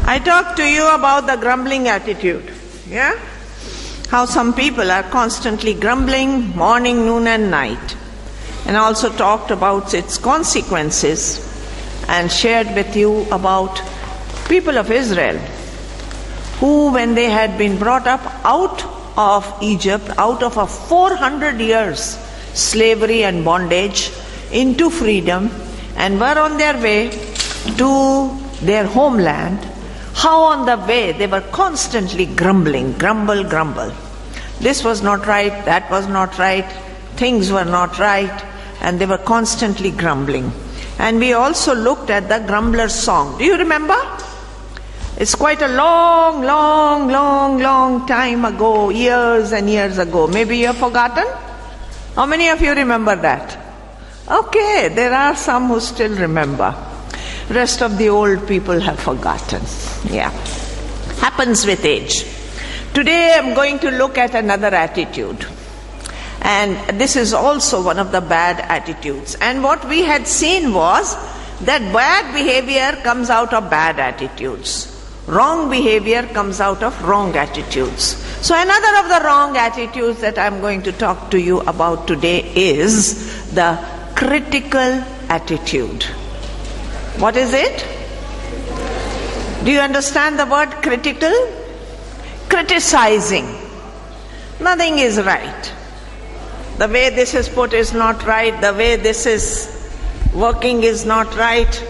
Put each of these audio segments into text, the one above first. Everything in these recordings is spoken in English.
I talked to you about the grumbling attitude. Yeah? How some people are constantly grumbling morning, noon and night. And also talked about its consequences and shared with you about people of Israel who, when they had been brought up out of Egypt, out of a 400 years slavery and bondage into freedom, and were on their way to their homeland, how on the way they were constantly grumbling, grumble. This was not right, that was not right, things were not right, and they were constantly grumbling. And we also looked at the grumbler's song. Do you remember? It's quite a long time ago, years and years ago. Maybe you have forgotten? How many of you remember that? Okay, there are some who still remember. Rest of the old people have forgotten. Yeah. Happens with age. Today I'm going to look at another attitude. And this is also one of the bad attitudes. And what we had seen was that bad behavior comes out of bad attitudes. Wrong behavior comes out of wrong attitudes. So another of the wrong attitudes that I'm going to talk to you about today is the critical attitude. What is it? Do you understand the word critical? Criticizing. Nothing is right. The way this is put is not right. The way this is working is not right.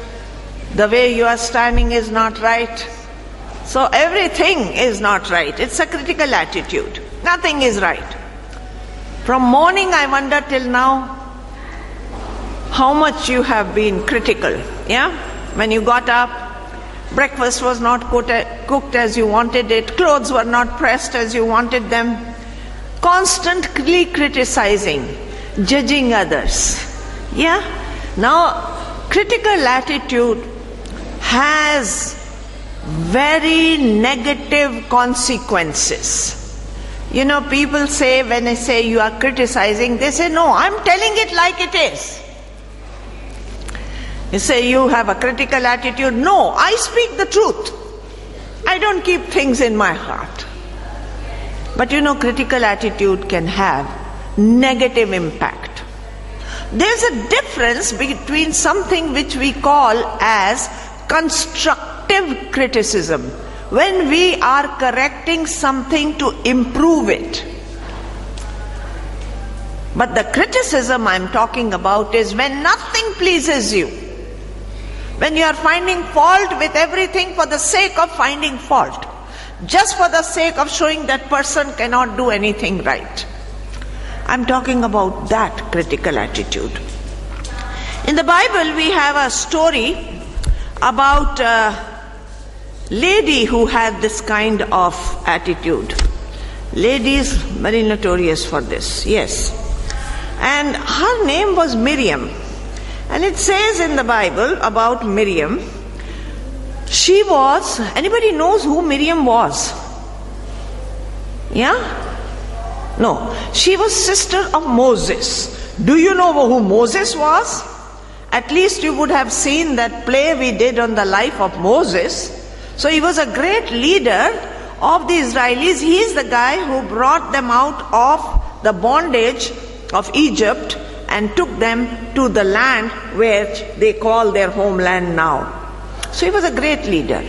The way you are standing is not right. So everything is not right. It's a critical attitude. Nothing is right. From morning, I wonder, till now, how much you have been critical. Yeah? When you got up, breakfast was not cooked as you wanted it, clothes were not pressed as you wanted them, constantly criticizing, judging others. Yeah? Now, critical attitude has very negative consequences. You know, people say, when I say you are criticizing, they say, no, I'm telling it like it is. You say you have a critical attitude. No, I speak the truth. I don't keep things in my heart. But you know, critical attitude can have negative impact. There's a difference between something which we call as constructive criticism, when we are correcting something to improve it. But the criticism I'm talking about is when nothing pleases you. When you are finding fault with everything for the sake of finding fault. Just for the sake of showing that person cannot do anything right. I'm talking about that critical attitude. In the Bible, we have a story about a lady who had this kind of attitude. Lady is very notorious for this, yes. And her name was Miriam. And it says in the Bible about Miriam, she was, anybody knows who Miriam was? Yeah? No. She was sister of Moses. Do you know who Moses was? At least you would have seen that play we did on the life of Moses. So he was a great leader of the Israelis. He is the guy who brought them out of the bondage of Egypt and took them to the land where they call their homeland now. So he was a great leader.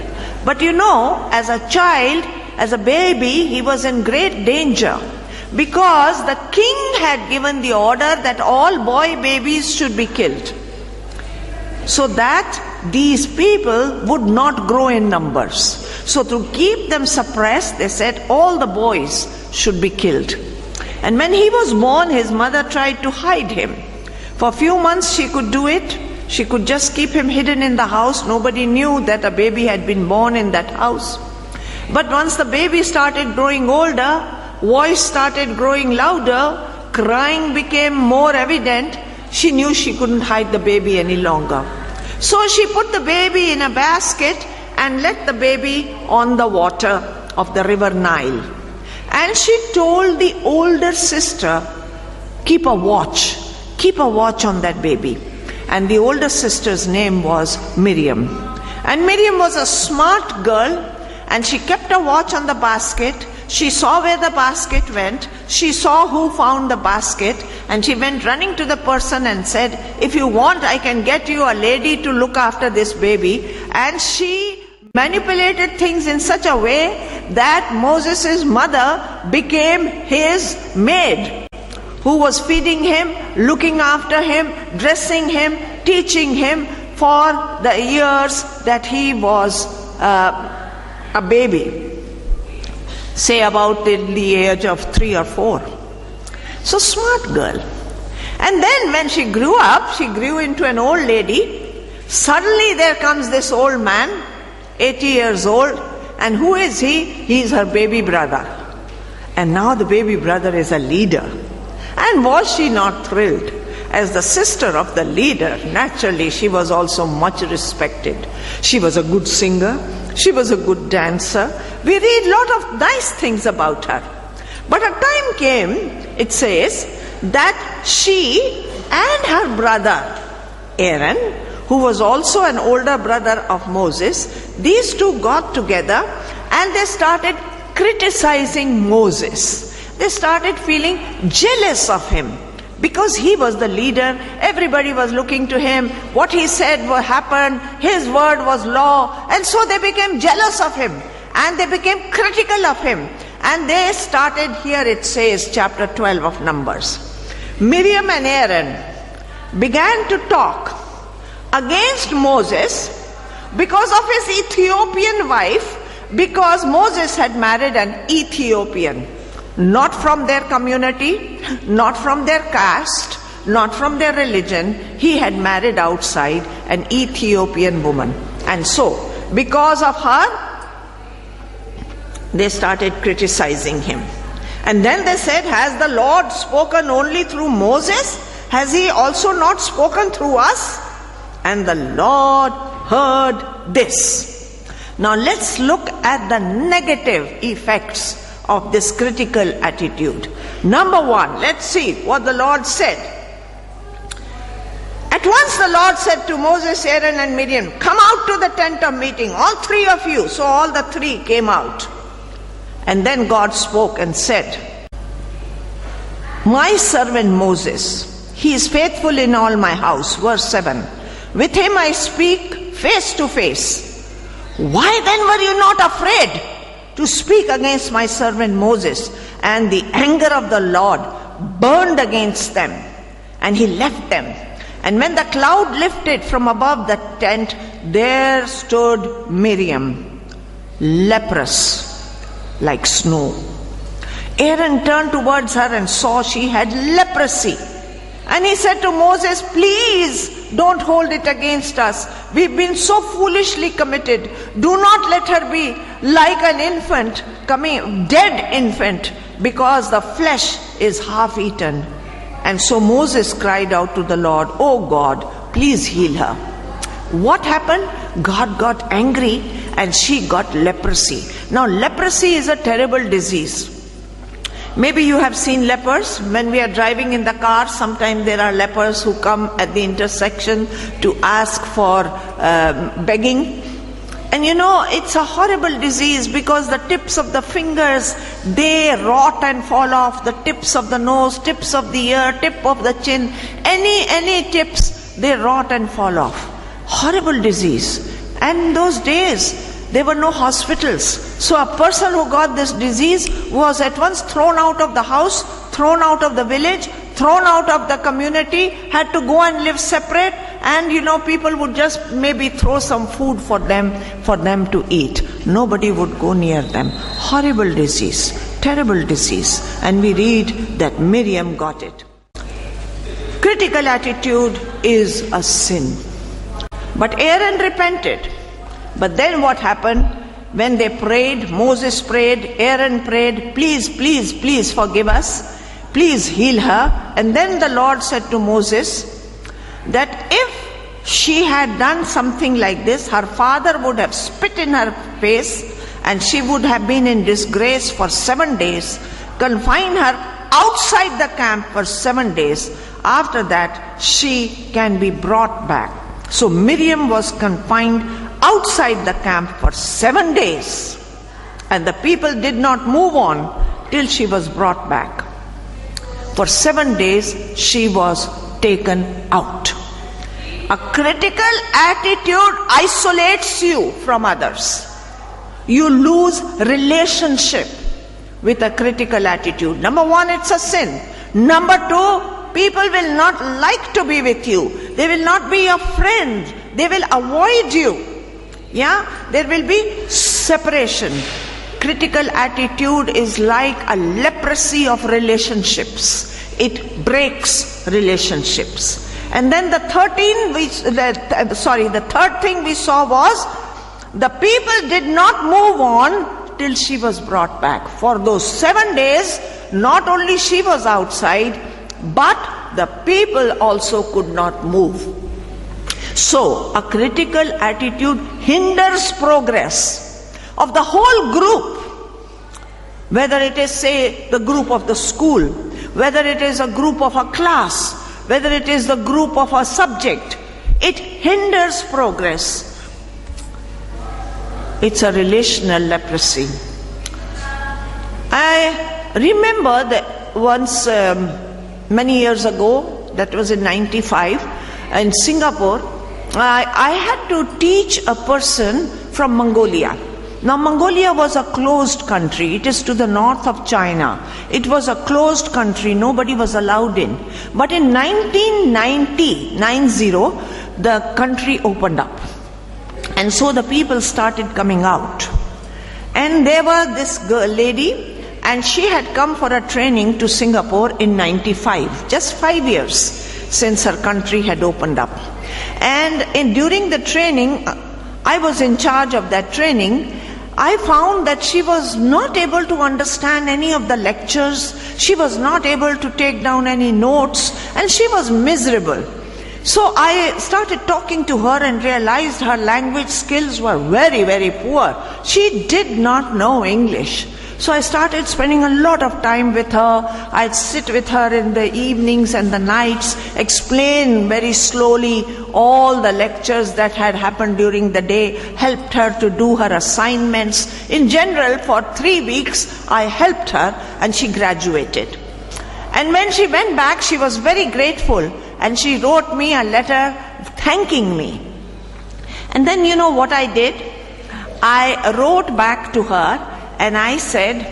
But you know, as a child, as a baby, he was in great danger because the king had given the order that all boy babies should be killed, so that these people would not grow in numbers. So to keep them suppressed, they said all the boys should be killed. And when he was born, his mother tried to hide him. For a few months she could do it. She could just keep him hidden in the house. Nobody knew that a baby had been born in that house. But once the baby started growing older, voice started growing louder, crying became more evident, she knew she couldn't hide the baby any longer. So she put the baby in a basket and let the baby on the water of the river Nile. And she told the older sister, keep a watch on that baby. And the older sister's name was Miriam. And Miriam was a smart girl, and she kept a watch on the basket. She saw where the basket went. She saw who found the basket, and she went running to the person and said, if you want, I can get you a lady to look after this baby. And she manipulated things in such a way that Moses' mother became his maid, who was feeding him, looking after him, dressing him, teaching him for the years that he was a baby, say about the age of 3 or 4. So smart girl. And then when she grew up, she grew into an old lady. Suddenly there comes this old man, 80 years old, and who is he? He is her baby brother. And now the baby brother is a leader. And was she not thrilled? As the sister of the leader, naturally she was also much respected. She was a good singer. She was a good dancer. We read a lot of nice things about her. But a time came, it says, that she and her brother Aaron, who was also an older brother of Moses, these two got together and they started criticizing Moses. They started feeling jealous of him because he was the leader. Everybody was looking to him. What he said would happen. His word was law. And so they became jealous of him and they became critical of him. And they started, here it says, chapter 12 of Numbers. Miriam and Aaron began to talk against Moses because of his Ethiopian wife, because Moses had married an Ethiopian. Not from their community, not from their caste, not from their religion. He had married outside an Ethiopian woman. And so, because of her, they started criticizing him. And then they said, has the Lord spoken only through Moses? Has he also not spoken through us? And the Lord heard this. Now let's look at the negative effects of this critical attitude. Number one, let's see what the Lord said. At once the Lord said to Moses, Aaron and Miriam, come out to the tent of meeting, all three of you. So all the three came out. And then God spoke and said, my servant Moses, he is faithful in all my house. Verse 7. With him I speak face to face. Why then were you not afraid to speak against my servant Moses? And the anger of the Lord burned against them, and he left them. And when the cloud lifted from above the tent, there stood Miriam, leprous like snow. Aaron turned towards her and saw she had leprosy. And he said to Moses, please don't hold it against us. We've been so foolishly committed. Do not let her be like an infant, dead infant, because the flesh is half eaten. And so Moses cried out to the Lord, oh God, please heal her. What happened? God got angry and she got leprosy. Now leprosy is a terrible disease. Maybe you have seen lepers. When we are driving in the car, sometimes there are lepers who come at the intersection to ask for begging. And you know, it's a horrible disease because the tips of the fingers, they rot and fall off. The tips of the nose, tips of the ear, tip of the chin, any tips, they rot and fall off. Horrible disease. And in those days, there were no hospitals. So a person who got this disease was at once thrown out of the house, thrown out of the village, thrown out of the community, had to go and live separate. And you know, people would just maybe throw some food for them to eat. Nobody would go near them. Horrible disease, terrible disease. And we read that Miriam got it. Critical attitude is a sin. But Aaron repented. But then what happened? When they prayed, Moses prayed, Aaron prayed, please, please, please forgive us. Please heal her. And then the Lord said to Moses that if she had done something like this, her father would have spit in her face and she would have been in disgrace for 7 days, confine her outside the camp for 7 days. After that, she can be brought back. So Miriam was confined outside the camp for 7 days, and the people did not move on till she was brought back. For 7 days she was taken out. A critical attitude isolates you from others. You lose relationship with a critical attitude. Number one, it's a sin. Number two, people will not like to be with you. They will not be your friend. They will avoid you. Yeah, there will be separation. Critical attitude is like a leprosy of relationships. It breaks relationships. And then the third thing we saw was the people did not move on till she was brought back. For those 7 days, not only she was outside, but the people also could not move. So, a critical attitude hinders progress of the whole group. Whether it is, say, the group of the school, whether it is a group of a class, whether it is the group of a subject, it hinders progress. It's a relational leprosy. I remember that once, many years ago, that was in 95, in Singapore, I had to teach a person from Mongolia. Now, Mongolia was a closed country. It is to the north of China. It was a closed country. Nobody was allowed in. But in 1990, the country opened up. And so the people started coming out. And there was this girl, lady, and she had come for a training to Singapore in 95, just 5 years since her country had opened up. And during the training, I was in charge of that training. I found that she was not able to understand any of the lectures. She was not able to take down any notes, and she was miserable. So I started talking to her and realized her language skills were very, very poor. She did not know English. So I started spending a lot of time with her. I'd sit with her in the evenings and the nights, explain very slowly all the lectures that had happened during the day, helped her to do her assignments. In general, for 3 weeks, I helped her and she graduated. And when she went back, she was very grateful and she wrote me a letter thanking me. And then you know what I did? I wrote back to her and I said,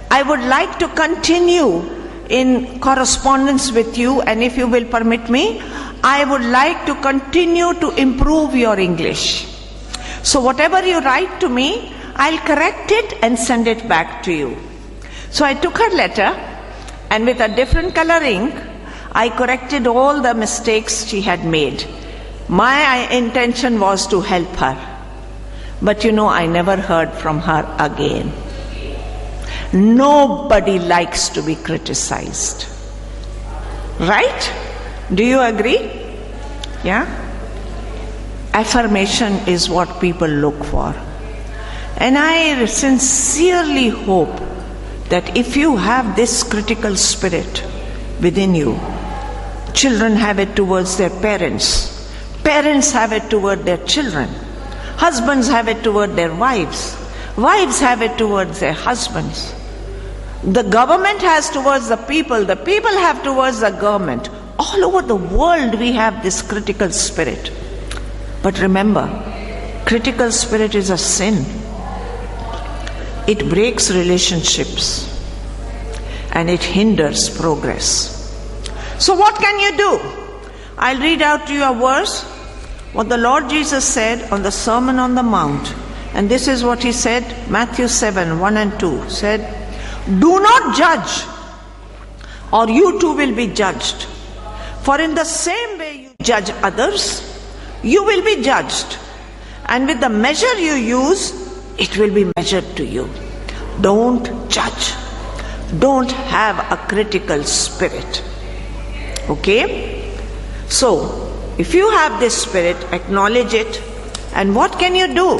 I would like to continue in correspondence with you, and if you will permit me, I would like to continue to improve your English. So whatever you write to me, I'll correct it and send it back to you. So I took her letter and with a different color ink, I corrected all the mistakes she had made. My intention was to help her. But you know, I never heard from her again. Nobody likes to be criticized. Right? Do you agree? Yeah? Affirmation is what people look for. And I sincerely hope that if you have this critical spirit within you, children have it towards their parents, parents have it toward their children, husbands have it toward their wives, wives have it towards their husbands, the government has towards the people have towards the government. All over the world we have this critical spirit. But remember, critical spirit is a sin. It breaks relationships and it hinders progress. So what can you do? I'll read out to you a verse, what the Lord Jesus said on the Sermon on the Mount. And this is what he said, Matthew 7, 1 and 2, said, do not judge, or you too will be judged. For in the same way you judge others, you will be judged. And with the measure you use, it will be measured to you. Don't judge. Don't have a critical spirit. Okay? So, if you have this spirit, acknowledge it. And what can you do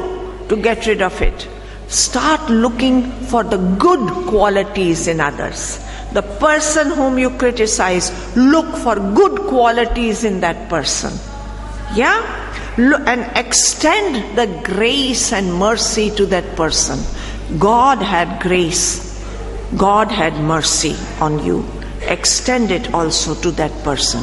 to get rid of it? Start looking for the good qualities in others. The person whom you criticize, look for good qualities in that person. Yeah? and extend the grace and mercy to that person. God had grace. God had mercy on you. Extend it also to that person.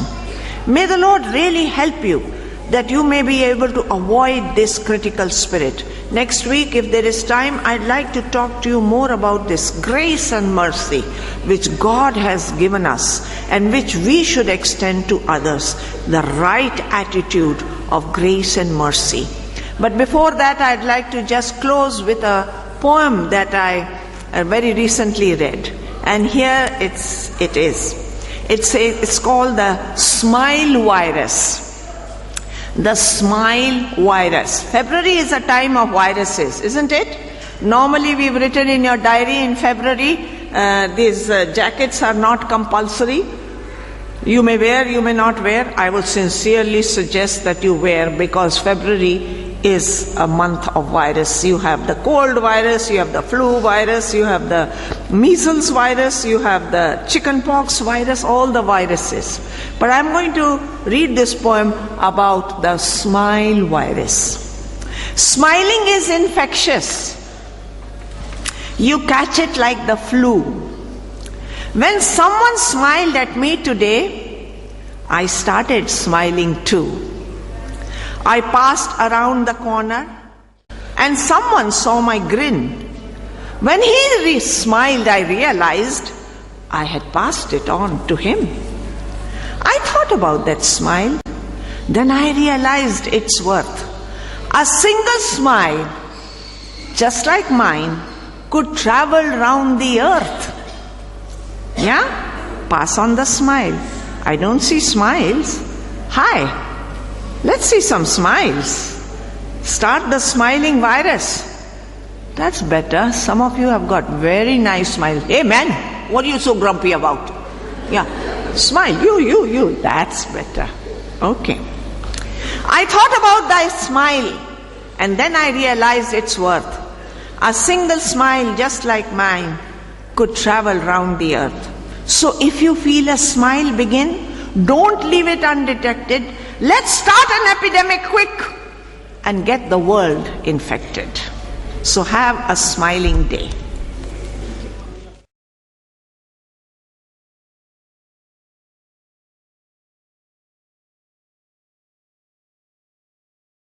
May the Lord really help you that you may be able to avoid this critical spirit. Next week, if there is time, I'd like to talk to you more about this grace and mercy which God has given us and which we should extend to others. The right attitude of grace and mercy. But before that, I'd like to just close with a poem that I very recently read. And here it is. It's called the Smile Virus. The Smile Virus. February is a time of viruses, isn't it? Normally we've written in your diary in February, these jackets are not compulsory. You may wear, you may not wear. I would sincerely suggest that you wear, because February is a month of virus. You have the cold virus, you have the flu virus, you have the measles virus, you have the chickenpox virus, all the viruses. But I'm going to read this poem about the smile virus. Smiling is infectious. You catch it like the flu. When someone smiled at me today, I started smiling too. I passed around the corner and someone saw my grin. When he smiled, I realized I had passed it on to him. I thought about that smile. Then I realized its worth. A single smile, just like mine, could travel round the earth. Yeah? Pass on the smile. I don't see smiles. Hi. Let's see some smiles. Start the smiling virus. That's better. Some of you have got very nice smiles. Hey man, what are you so grumpy about? Yeah, smile. You. That's better. Okay. I thought about thy smile and then I realized its worth. A single smile just like mine could travel round the earth. So if you feel a smile begin, don't leave it undetected. Let's start an epidemic quick and get the world infected. So have a smiling day.